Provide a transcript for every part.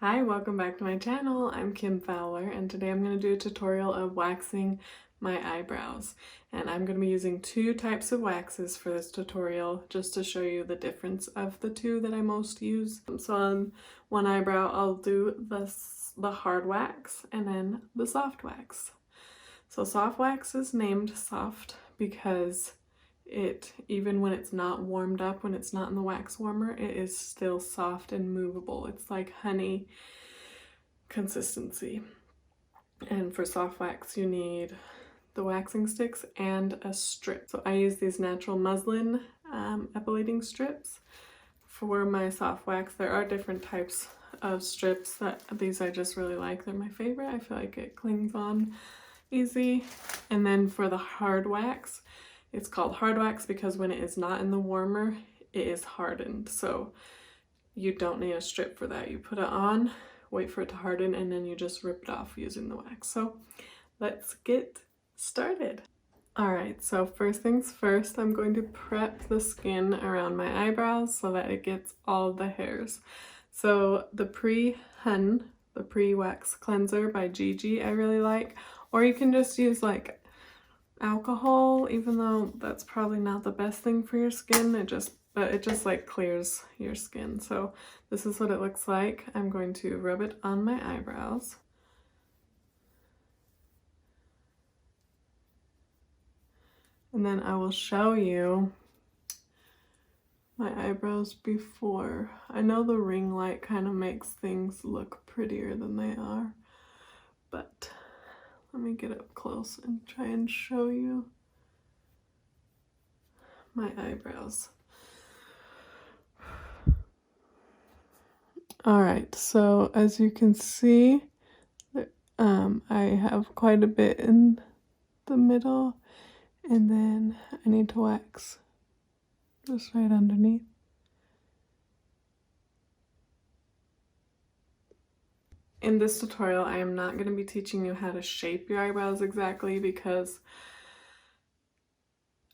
Hi, welcome back to my channel. I'm Kim Fowler and today I'm going to do a tutorial of waxing my eyebrows. And I'm going to be using two types of waxes for this tutorial just to show you the difference of the two that I most use. So on one eyebrow I'll do the hard wax and then the soft wax. So soft wax is named soft because even when it's not warmed up, when it's not in the wax warmer, it is still soft and movable. It's like honey consistency. And for soft wax you need the waxing sticks and a strip. So I use these natural muslin epilating strips for my soft wax. There are different types of strips. These I just really like. They're my favorite. I feel like it clings on easy. And then for the hard wax, it's called hard wax because when it is not in the warmer, it is hardened. So you don't need a strip for that. You put it on, wait for it to harden, and then you just rip it off using the wax. So let's get started. Alright, so first things first, I'm going to prep the skin around my eyebrows so that it gets all the hairs. So the pre-wax cleanser by Gigi I really like, or you can just use like alcohol, even though that's probably not the best thing for your skin. It just like clears your skin. So this is what it looks like. I'm going to rub it on my eyebrows. And then I will show you my eyebrows before. I know the ring light kind of makes things look prettier than they are, but let me get up close and try and show you my eyebrows. Alright, so as you can see, I have quite a bit in the middle, and then I need to wax just right underneath. In this tutorial, I am not going to be teaching you how to shape your eyebrows exactly because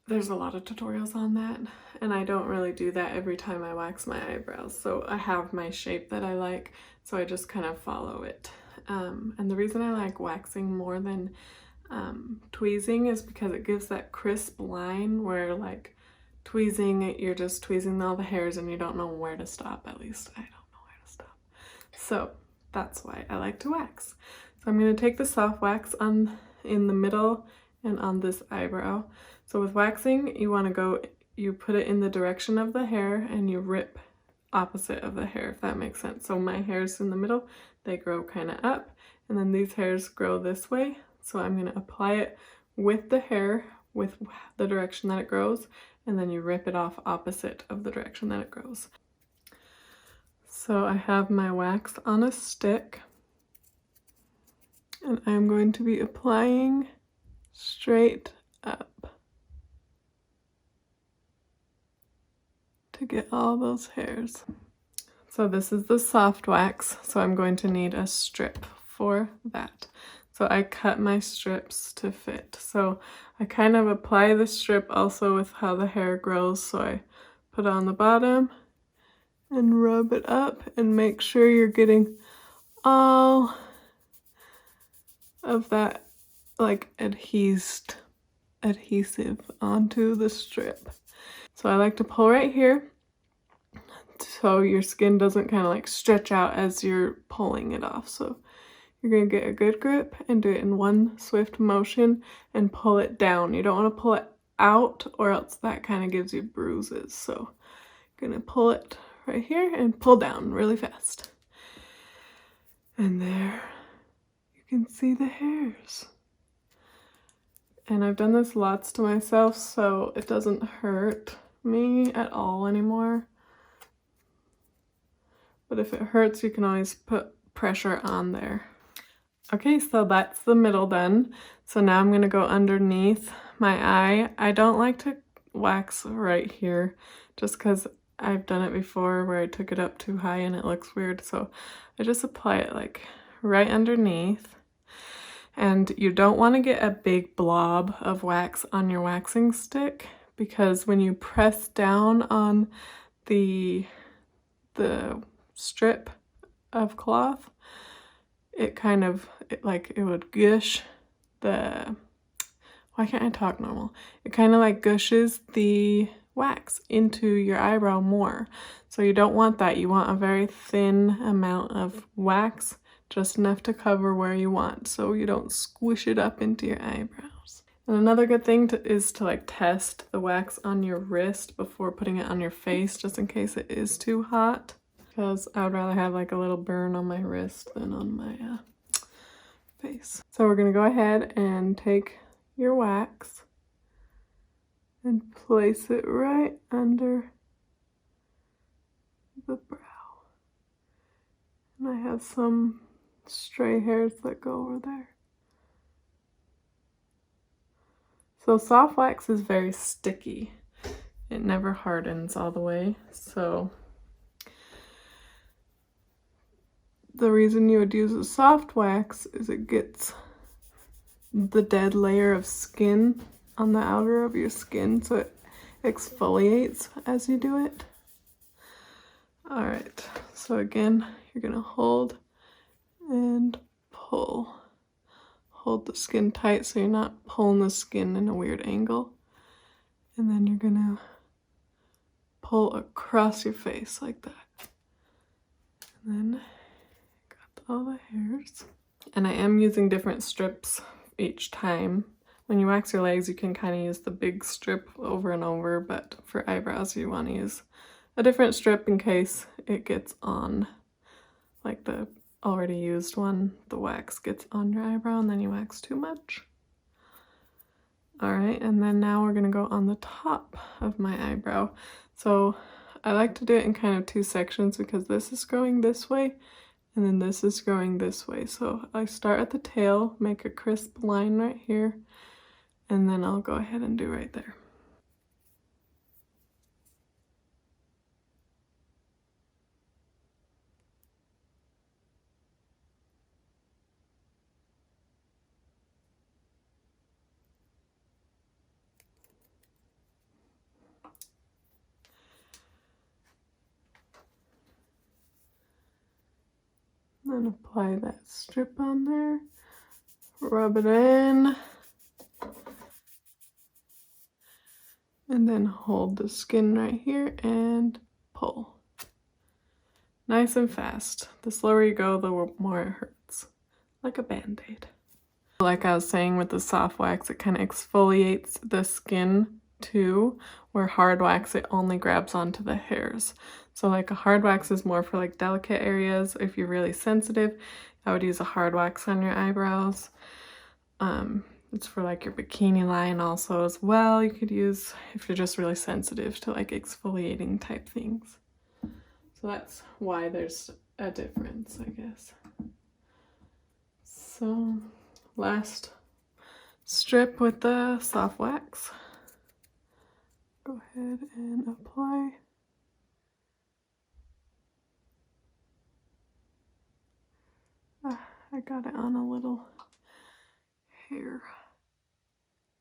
there's a lot of tutorials on that, and I don't really do that every time I wax my eyebrows. So I have my shape that I like, so I just kind of follow it. And the reason I like waxing more than tweezing is because it gives that crisp line where like tweezing, you're just tweezing all the hairs and you don't know where to stop. At least I don't know where to stop. So that's why I like to wax. So I'm going to take the soft wax in the middle and on this eyebrow. So with waxing, you put it in the direction of the hair and you rip opposite of the hair, if that makes sense. So my hair's in the middle, they grow kind of up, and then these hairs grow this way. So I'm going to apply it with the hair, with the direction that it grows, and then you rip it off opposite of the direction that it grows. So I have my wax on a stick, and I'm going to be applying straight up to get all those hairs. So this is the soft wax, so I'm going to need a strip for that. So I cut my strips to fit. So I kind of apply the strip also with how the hair grows. So I put on the bottom and rub it up and make sure you're getting all of that like adhesive onto the strip. So I like to pull right here so your skin doesn't kind of like stretch out as you're pulling it off. So you're going to get a good grip and do it in one swift motion and pull it down. You don't want to pull it out or else that kind of gives you bruises. So you're going to pull it right here and pull down really fast. And there you can see the hairs. And I've done this lots to myself, so it doesn't hurt me at all anymore. But if it hurts, you can always put pressure on there. Okay, so that's the middle done. So now I'm going to go underneath my eye. I don't like to wax right here just because I've done it before where I took it up too high and it looks weird. So I just apply it like right underneath. And you don't want to get a big blob of wax on your waxing stick because when you press down on the strip of cloth, it kind of, like, it would gush the, why can't I talk normal? It kind of like gushes the wax into your eyebrow more. So you don't want that. You want a very thin amount of wax, just enough to cover where you want, so you don't squish it up into your eyebrows. And another good thing is to like test the wax on your wrist before putting it on your face, just in case it is too hot, because I would rather have like a little burn on my wrist than on my face. So we're gonna go ahead and take your wax and place it right under the brow. And I have some stray hairs that go over there. So soft wax is very sticky. It never hardens all the way. So the reason you would use a soft wax is it gets the dead layer of skin on the outer of your skin, so it exfoliates as you do it. All right, so again, you're gonna hold and pull. Hold the skin tight so you're not pulling the skin in a weird angle. And then you're gonna pull across your face like that. And then got all the hairs. And I am using different strips each time. When you wax your legs, you can kind of use the big strip over and over, but for eyebrows, you want to use a different strip in case it gets on, like the already used one, the wax gets on your eyebrow and then you wax too much. All right, and then now we're gonna go on the top of my eyebrow. So I like to do it in kind of two sections because this is growing this way and then this is growing this way. So I start at the tail, make a crisp line right here, and then I'll go ahead and do right there. Then apply that strip on there, rub it in, and then hold the skin right here and pull. Nice and fast. The slower you go, the more it hurts. Like a band-aid. Like I was saying with the soft wax, it kind of exfoliates the skin too, where hard wax, it only grabs onto the hairs. So like a hard wax is more for like delicate areas. If you're really sensitive, I would use a hard wax on your eyebrows. It's for like your bikini line also as well. You could use if you're just really sensitive to like exfoliating type things. So that's why there's a difference, I guess. So last strip with the soft wax. Go ahead and apply. I got it on a little hair.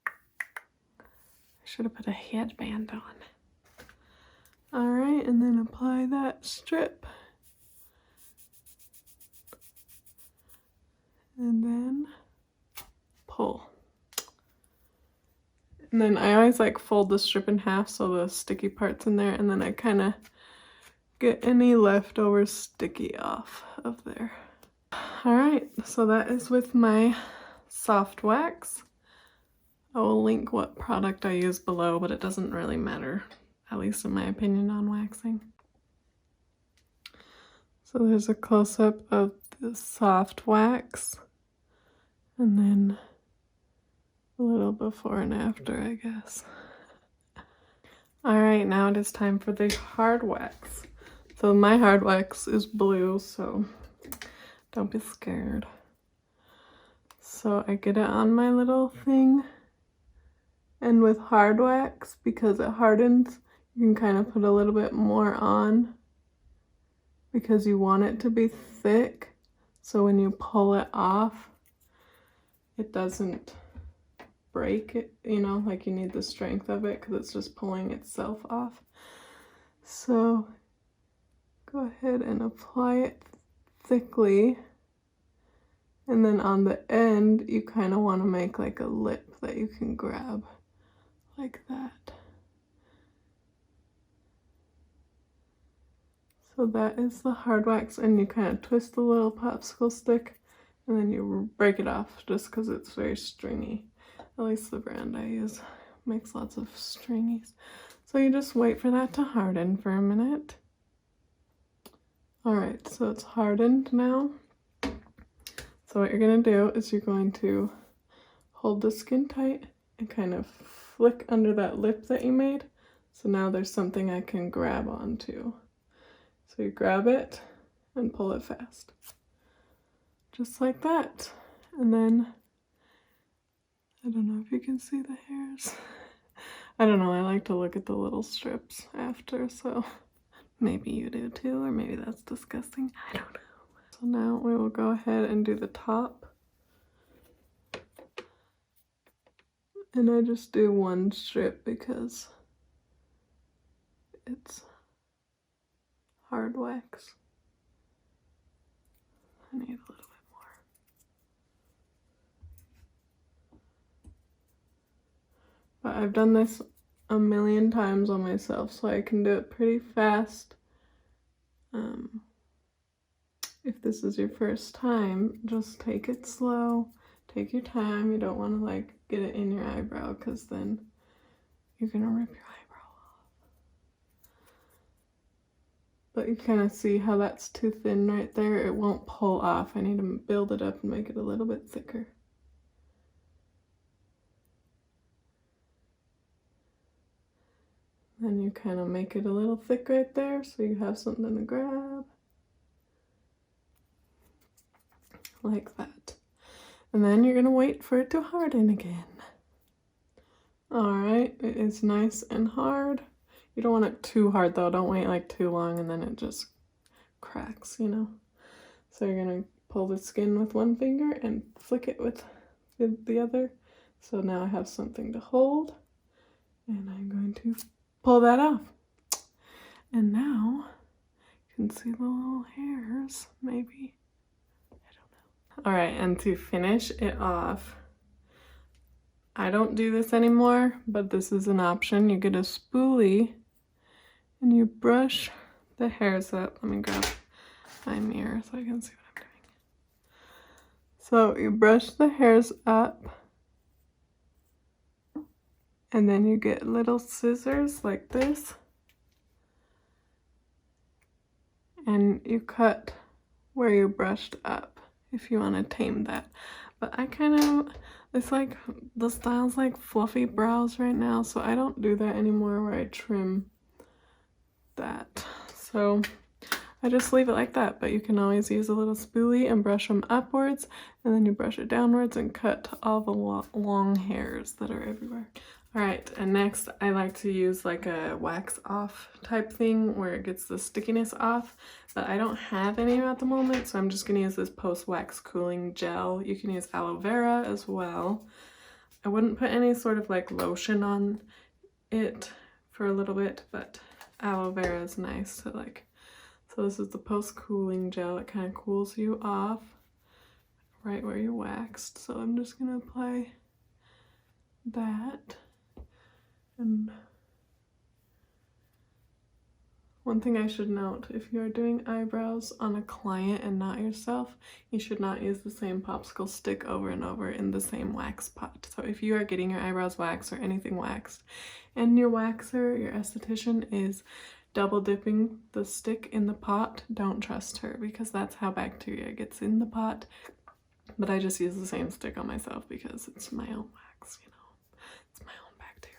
I should have put a headband on. All right, and then apply that strip. And then pull. And then I always like fold the strip in half so the sticky part's in there, and then I kind of get any leftover sticky off of there. All right, so that is with my soft wax. I will link what product I use below, but it doesn't really matter, at least in my opinion on waxing. So there's a close-up of the soft wax, and then a little before and after, I guess. All right, now it is time for the hard wax. So my hard wax is blue, so don't be scared. So I get it on my little thing, and with hard wax, because it hardens, you can kind of put a little bit more on because you want it to be thick, so when you pull it off, it doesn't break it, you know, like you need the strength of it because it's just pulling itself off. So go ahead and apply it thickly. And then on the end, you kind of want to make like a lip that you can grab like that. So that is the hard wax, and you kind of twist the little popsicle stick and then you break it off just because it's very stringy. At least the brand I use makes lots of stringies. So you just wait for that to harden for a minute. Alright, so it's hardened now. So what you're going to do is you're going to hold the skin tight and kind of flick under that lip that you made. So now there's something I can grab onto. So you grab it and pull it fast. Just like that. And then, I don't know if you can see the hairs. I don't know, I like to look at the little strips after, so maybe you do too, or maybe that's disgusting. I don't know. So now we will go ahead and do the top. And I just do one strip because it's hard wax. I need a little bit more. But I've done this a million times on myself, so I can do it pretty fast. If this is your first time, just take it slow. Take your time. You don't want to like get it in your eyebrow because then you're gonna rip your eyebrow off. But you kind of see how that's too thin right there. It won't pull off. I need to build it up and make it a little bit thicker. Then you kind of make it a little thick right there so you have something to grab. Like that. And then you're going to wait for it to harden again. Alright, it is nice and hard. You don't want it too hard though. Don't wait like too long and then it just cracks, you know. So you're going to pull the skin with one finger and flick it with the other. So now I have something to hold. And I'm going to pull that off. And now you can see the little hairs, maybe. Alright, and to finish it off, I don't do this anymore, but this is an option. You get a spoolie and you brush the hairs up. Let me grab my mirror so I can see what I'm doing. So you brush the hairs up and then you get little scissors like this and you cut where you brushed up if you want to tame that. But I kind of, it's like, the style's like fluffy brows right now, so I don't do that anymore where I trim that. So I just leave it like that, but you can always use a little spoolie and brush them upwards, and then you brush it downwards and cut all the long hairs that are everywhere. Alright, and next I like to use like a wax off type thing where it gets the stickiness off, but I don't have any at the moment, so I'm just going to use this post-wax cooling gel. You can use aloe vera as well. I wouldn't put any sort of like lotion on it for a little bit, but aloe vera is nice to like. So this is the post-cooling gel. It kind of cools you off right where you waxed. So I'm just going to apply that. And one thing I should note, if you're doing eyebrows on a client and not yourself, you should not use the same popsicle stick over and over in the same wax pot. So if you are getting your eyebrows waxed or anything waxed, and your waxer, your esthetician, is double dipping the stick in the pot, don't trust her because that's how bacteria gets in the pot. But I just use the same stick on myself because it's my own wax, you know. It's my own bacteria.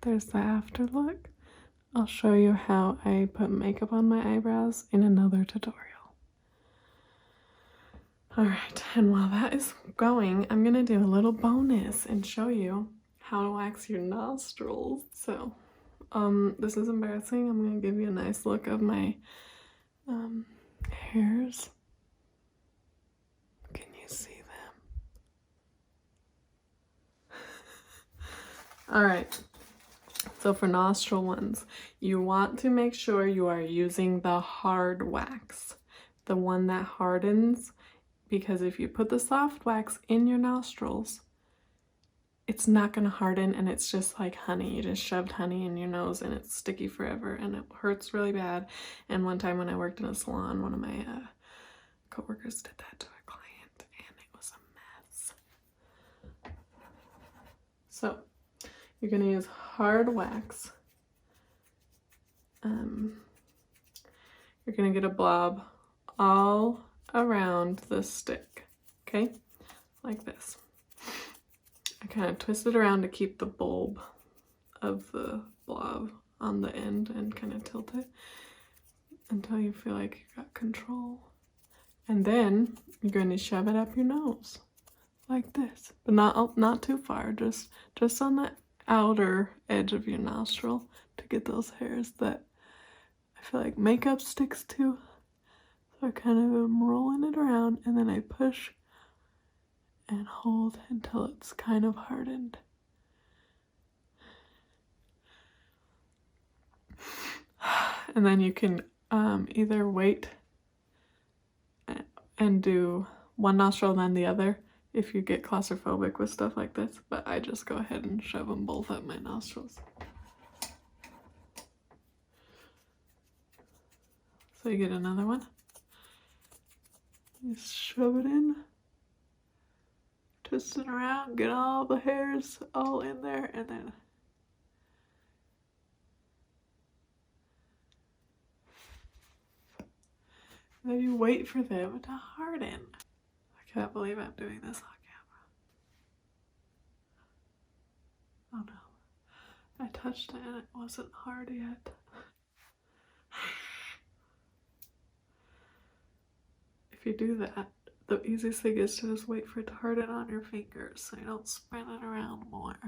There's the after look. I'll show you how I put makeup on my eyebrows in another tutorial. Alright, and while that is going, I'm going to do a little bonus and show you how to wax your nostrils. So, this is embarrassing. I'm going to give you a nice look of my hairs. Can you see them? All right. So for nostril ones, you want to make sure you are using the hard wax, the one that hardens, because if you put the soft wax in your nostrils, it's not going to harden, and it's just like honey. You just shoved honey in your nose and it's sticky forever and it hurts really bad. And one time when I worked in a salon, one of my coworkers did that to a client and it was a mess. So you're going to use hard wax. You're going to get a blob all around the stick, okay? Like this. I kind of twist it around to keep the bulb of the blob on the end and kind of tilt it until you feel like you got control. And then you're going to shove it up your nose like this, but not too far, just on the outer edge of your nostril to get those hairs that I feel like makeup sticks to. So I kind of am rolling it around and then I push and hold until it's kind of hardened. And then you can either wait and do one nostril then the other if you get claustrophobic with stuff like this, but I just go ahead and shove them both up my nostrils. So you get another one. Just shove it in, twist it around, get all the hairs all in there, and then you wait for them to harden. I can't believe I'm doing this on camera. Oh no, I touched it and it wasn't hard yet. If you do that, the easiest thing is to just wait for it to harden on your fingers so you don't spin it around more.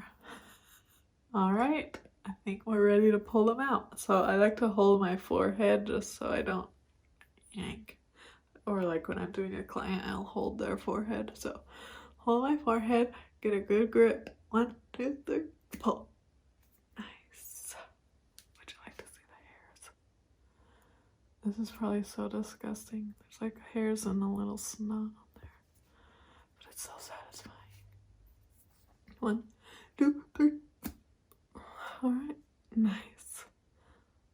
All right, I think we're ready to pull them out. So I like to hold my forehead just so I don't yank. Or like when I'm doing a client, I'll hold their forehead. So hold my forehead, get a good grip. 1, 2, 3, pull. Nice. Would you like to see the hairs? This is probably so disgusting. There's like hairs and a little snot on there. But it's so satisfying. 1, 2, 3. Alright, nice.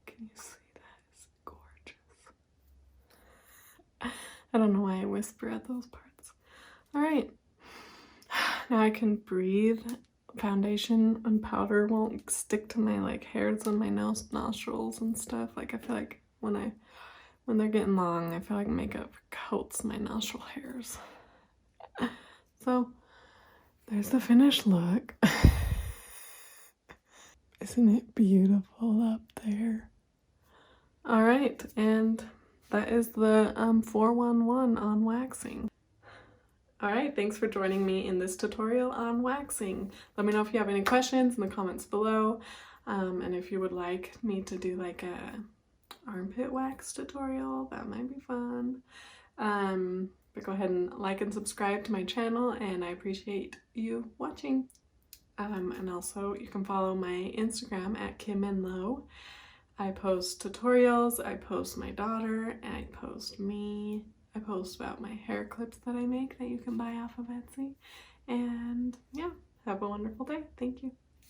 Can you see that? It's gorgeous. I don't know why I whisper at those parts. Alright. Now I can breathe. Foundation and powder won't stick to my like hairs on my nostrils and stuff. Like I feel like when they're getting long, I feel like makeup coats my nostril hairs. So there's the finished look. Isn't it beautiful up there? All right, and that is the 411 on waxing. All right, thanks for joining me in this tutorial on waxing. Let me know if you have any questions in the comments below, and if you would like me to do like a armpit wax tutorial, that might be fun. But go ahead and like and subscribe to my channel, and I appreciate you watching. And also you can follow my Instagram at KimandLo. I post tutorials, I post my daughter, and I post me. I post about my hair clips that I make that you can buy off of Etsy. And yeah, have a wonderful day. Thank you.